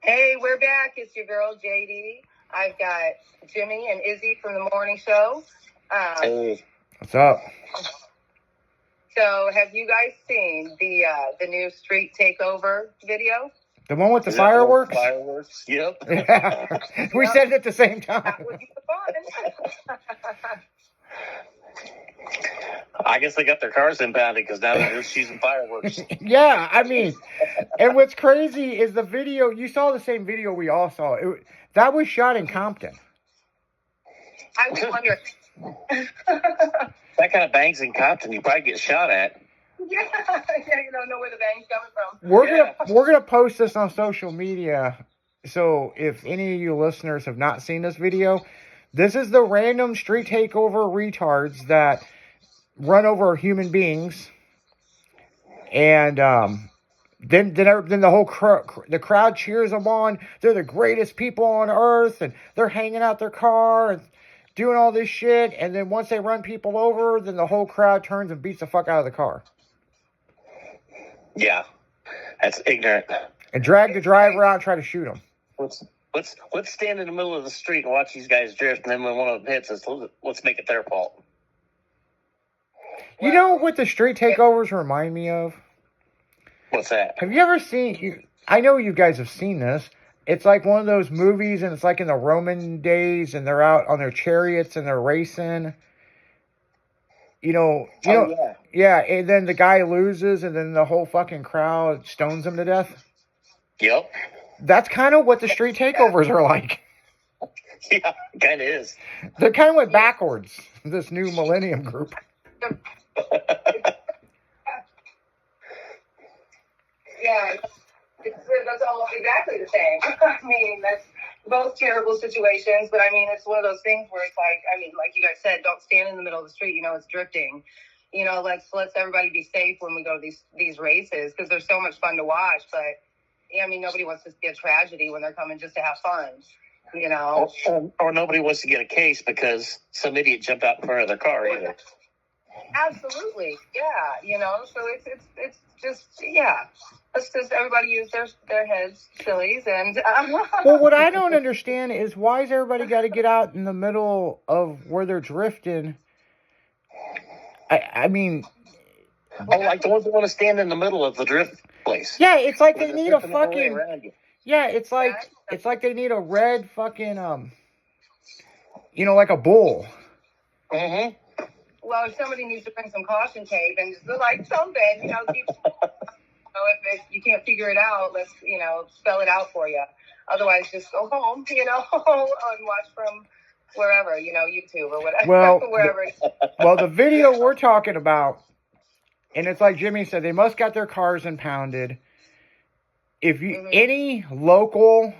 Hey, we're back. It's your girl, JD. I've got Jimmy and Izzy from the morning show. Hey. What's up? So, have you guys seen the new street takeover video? The one with the fireworks? Fireworks, yep. Yeah. We said it at the same time. That would be fun. I guess they got their cars impounded because now they're just using fireworks. Yeah, I mean, and what's crazy is the video. You saw the same video we all saw. That was shot in Compton. I was wondering. That kind of bangs in Compton, you probably get shot at. Yeah, you don't know where the bang's coming from. We're gonna post this on social media. So if any of you listeners have not seen this video, this is the random street takeover retards that run over human beings, and then the whole crowd cheers them on. They're the greatest people on earth, and they're hanging out their car and doing all this shit. And then once they run people over, then the whole crowd turns and beats the fuck out of the car. Yeah, that's ignorant. And drag the driver out and try to shoot him. Let's stand in the middle of the street and watch these guys drift, and then when one of them hits us, let's make it their fault. You know what the street takeovers remind me of? What's that? Have you ever seen... I know you guys have seen this. It's like one of those movies, and it's like in the Roman days, and they're out on their chariots, and they're racing. Yeah, and then the guy loses, and then the whole fucking crowd stones him to death. Yep. That's kind of what the street takeovers are like. Yeah, kind of is. They kind of went backwards, this new millennium group. Yeah, that's almost exactly the same. I mean, that's both terrible situations, but I mean, it's one of those things where it's like, I mean, like you guys said, don't stand in the middle of the street. You know, it's drifting. You know, let's everybody be safe when we go to these races, because they're so much fun to watch. But yeah, I mean, nobody wants to see a tragedy when they're coming just to have fun. You know, or nobody wants to get a case because some idiot jumped out in front of their car either. Absolutely, yeah. You know, so it's just, yeah. Let's just everybody use their heads, sillies, and. Well, what I don't understand is why is everybody got to get out in the middle of where they're drifting? I mean. Oh, like the ones that want to stand in the middle of the drift place. Yeah, it's like they need a fucking. Yeah, it's like they need a red fucking like a bull. Mm-hmm. Well, if somebody needs to bring some caution tape and just like something, you know, if you can't figure it out, let's, spell it out for you. Otherwise, just go home, and watch from wherever, YouTube or whatever. Well, wherever. Well, the video we're talking about, and it's like Jimmy said, they must got their cars impounded. If you any local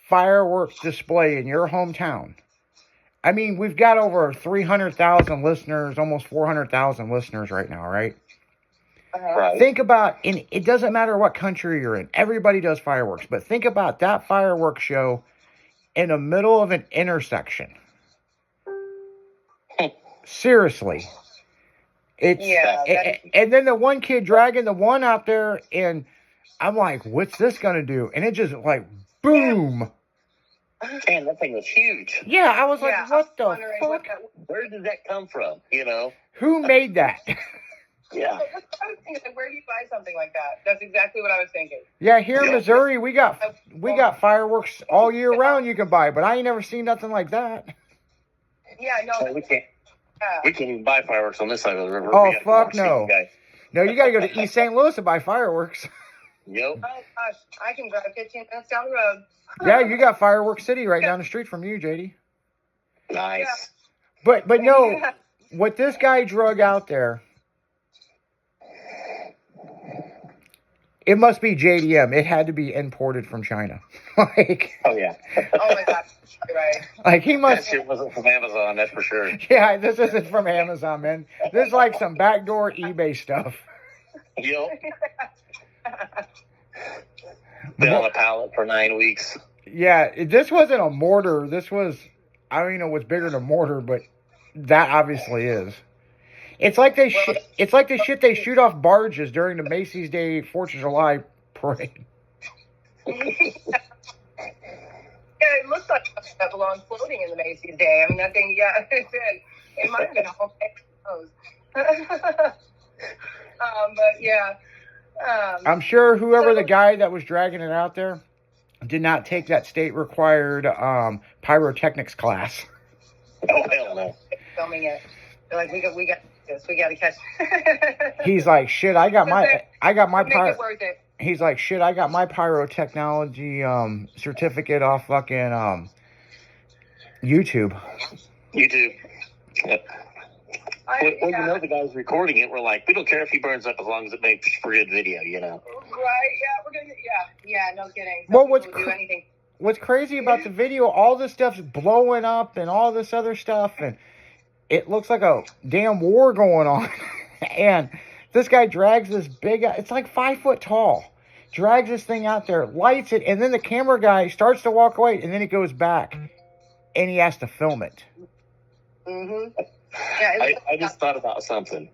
fireworks display in your hometown, I mean, we've got over 300,000 listeners, almost 400,000 listeners right now, right? Right. Think about, and it doesn't matter what country you're in. Everybody does fireworks. But think about that fireworks show in the middle of an intersection. Seriously. And then the one kid dragging the one out there, and I'm like, what's this going to do? And it just like, boom. Man, that thing was huge. Yeah, I was like, what the fuck? Where did that come from, Who made that? Yeah. Where do you buy something like that? That's exactly what I was thinking. Yeah, here in Missouri, we got fireworks all year round you can buy, but I ain't never seen nothing like that. Yeah, no. We can't even buy fireworks on this side of the river. Oh, fuck no. No, you got to go to East St. Louis to buy fireworks. Yep. Oh, gosh. I can drive 15 minutes down the road. Yeah, you got Fireworks City right down the street from you, JD. Nice. But no, what this guy drug out there, it must be JDM. It had to be imported from China. Oh, yeah. Oh, my God. Right. Like, he must... That shit wasn't from Amazon, that's for sure. Yeah, this isn't from Amazon, man. This is like some backdoor eBay stuff. Yep. Been on a pallet for 9 weeks. Yeah, this wasn't a mortar. This was, I don't even know what's bigger than mortar, but that obviously is. It's like it's like the shit they shoot off barges during the Macy's Day 4th of July parade. looks like that belongs floating in the Macy's Day. I mean, that thing, yeah, it might have been a whole but yeah. I'm sure whoever the guy that was dragging it out there did not take that state required pyrotechnics class. Oh hell no! Filming it, they're like, we got this. We got to catch. He's like, shit. I got my Make pyro. it worth it. He's like, shit. I got my pyrotechnology certificate off fucking YouTube. YouTube. Yep. Well, you Yeah. know the guys recording it were like, we don't care if he burns up as long as it makes for good video, you know. Right? Yeah, we're gonna. Yeah. No kidding. Some Well, people what's will do anything. What's crazy about the video? All this stuff's blowing up and all this other stuff, and it looks like a damn war going on. And this guy drags this big. It's like 5 foot tall. Drags this thing out there, lights it, and then the camera guy starts to walk away, and then he goes back, and he has to film it. Mm-hmm. Yeah. I just thought about something.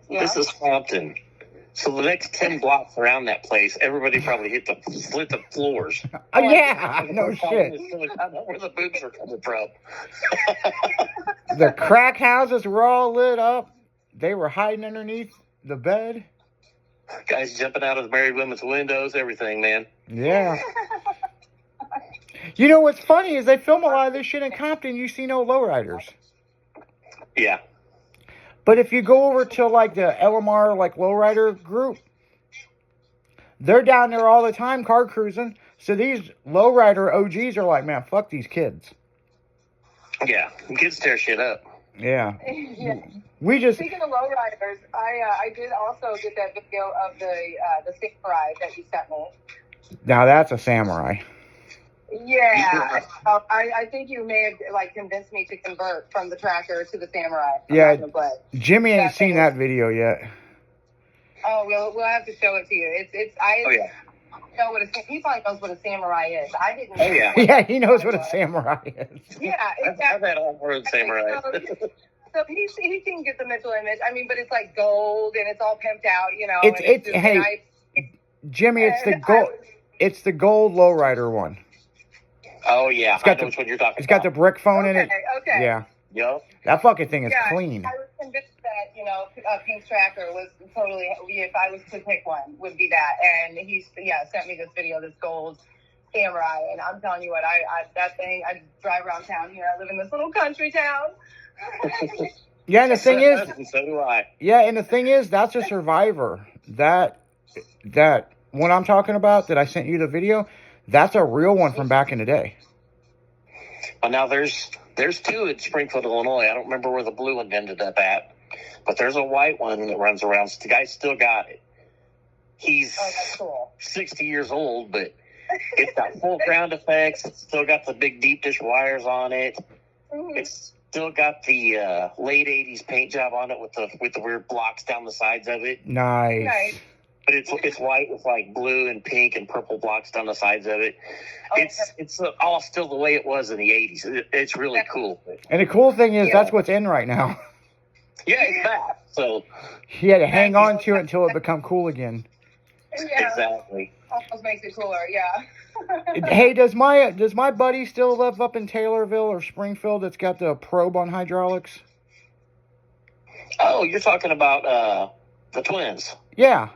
Yeah. This is Compton. So the next 10 blocks around that place, everybody probably slit the floors. Oh, yeah, no shit. I know where the boobs are coming from. The crack houses were all lit up. They were hiding underneath the bed. Guys jumping out of the married women's windows, everything, man. Yeah. You know what's funny is they film a lot of this shit in Compton. You see no lowriders. Yeah. But if you go over to like the LMR like lowrider group, they're down there all the time car cruising. So these lowrider OGs are like, man, fuck these kids. Yeah. Kids tear shit up. Yeah. Yeah. We just Speaking of lowriders, I did also get that video of the samurai that you sent me. now that's a samurai. Yeah, I think you may have like convinced me to convert from the tracker to the samurai. Yeah. But Jimmy ain't That seen thing that video yet. oh, we'll have to show it to you. Oh, yeah. know what he probably knows what a samurai is. I didn't. Oh, yeah. Yeah, he knows what a samurai is. Yeah, I've exactly. had all word samurai. So he can get the mental image. I mean, but it's like gold and it's all pimped out, you know. It's- and it's- just hey, nice. Jimmy, it's the And gold. It's the gold lowrider one. Oh, yeah. It's got I know the- which one you're talking It's got the about. brick phone in it. Okay. Yeah, Yup. that fucking thing is Yeah, clean. I was convinced that, Pink's tracker was totally, if I was to pick one, would be that. And he, sent me this video, this gold samurai. And I'm telling you what, that thing, I drive around town here. I live in this little country town. Yeah, and the thing is, So do I. yeah, and the thing is, that's a Survivor. That one I'm talking about that I sent you the video, that's a real one from back in the day. Well, now there's two in Springfield, Illinois. I don't remember where the blue one ended up at, but there's a white one that runs around. The guy still got it. He's Oh, that's cool. 60 years old, but it's got full ground effects. It's still got the big deep dish wires on it. Mhm. It's still got the late 80s paint job on it with the weird blocks down the sides of it. Nice. Nice. But it's white with like blue and pink and purple blocks down the sides of it. Oh, It's all still the way it was in the 80s. It's really cool. And the cool thing is, Yeah. that's what's in right now. Yeah, it's that. So He had to hang on to it until it become cool again. Yeah, exactly. almost makes it cooler, yeah. Hey, does my buddy still live up in Taylorville or Springfield that's got the probe on hydraulics? Oh, you're talking about the twins. Yeah,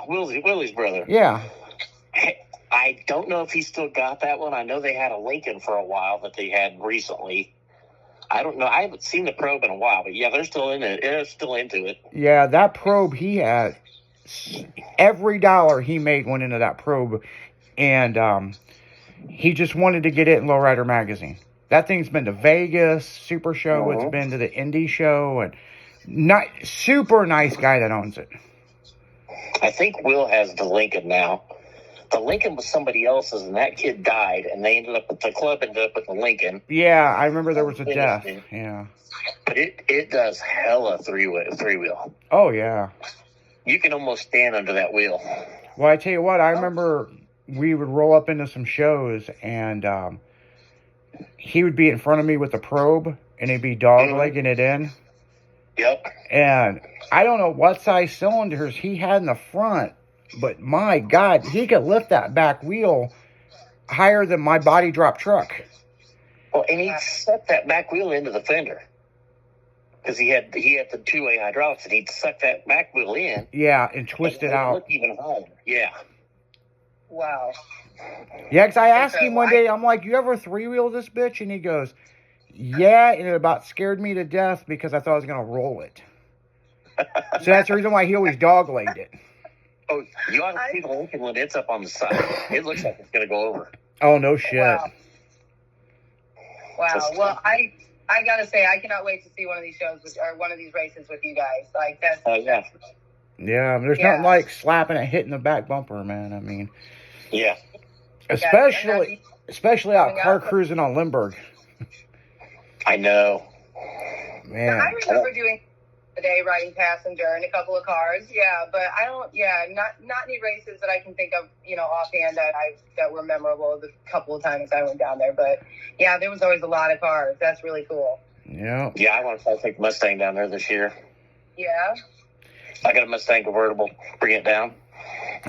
Willie's brother. yeah. I don't know if he still got that one. I know they had a Lincoln for a while that they had recently. I don't know. I haven't seen the probe in a while, but yeah, they're still in it. They're still into it. Yeah, that probe he had, every dollar he made went into that probe, and he just wanted to get it in Lowrider Magazine. That thing's been to Vegas, Super Show, Uh-huh. it's been to the Indy Show, and super nice guy that owns it. I think Will has the Lincoln now. The Lincoln was somebody else's, and that kid died, and the club ended up with the Lincoln. Yeah, I remember there was a death. Yeah. But it does hella three wheel. Oh, yeah. You can almost stand under that wheel. Well, I tell you what, I remember we would roll up into some shows, and he would be in front of me with the probe, and he'd be dog-legging it in. Yep. And I don't know what size cylinders he had in the front, but my God, he could lift that back wheel higher than my body drop truck. Well, and he'd suck that back wheel into the fender because he had the two-way hydraulics, and he'd suck that back wheel in. Yeah, and twist it out. Look even higher. Yeah. Wow. Yeah, because I asked Okay, him one day, I'm like, you ever three-wheel this bitch? And he goes, yeah, and it about scared me to death because I thought I was going to roll it. So that's the reason why he always dog-legged it. Oh, you ought to see the Lincoln when it's up on the side. It looks like it's going to go over. Oh, no shit. Wow. Well, I gotta say, I cannot wait to see one of these shows or one of these races with you guys. Like that's. Yeah. Yeah, there's nothing like slapping it, hitting the back bumper, man. I mean, Yeah. especially out car cruising on Lindbergh. I know. Man. I remember doing a day riding passenger in a couple of cars. Yeah, but I don't. Yeah, not any races that I can think of. Offhand that were memorable. The couple of times I went down there, but yeah, there was always a lot of cars. That's really cool. Yeah. Yeah, I want to try to take the Mustang down there this year. Yeah. I got a Mustang convertible. Bring it down.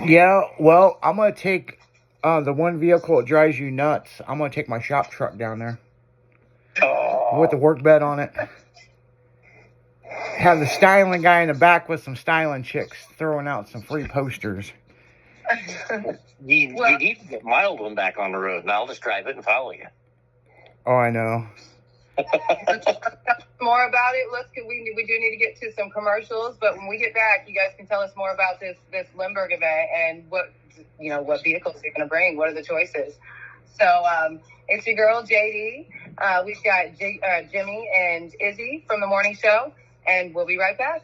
Yeah, well, I'm going to take the one vehicle that drives you nuts. I'm going to take my shop truck down there. Oh. With the work bed on it. Have the styling guy in the back with some styling chicks throwing out some free posters. You need to get mild one back on the road, and I'll just drive it and follow you. Oh, I know. More about it. We do need to get to some commercials, but when we get back, you guys can tell us more about this Lindbergh event and what vehicles you're going to bring. What are the choices? So it's your girl JD. We've got Jimmy and Izzy from the morning show, and we'll be right back.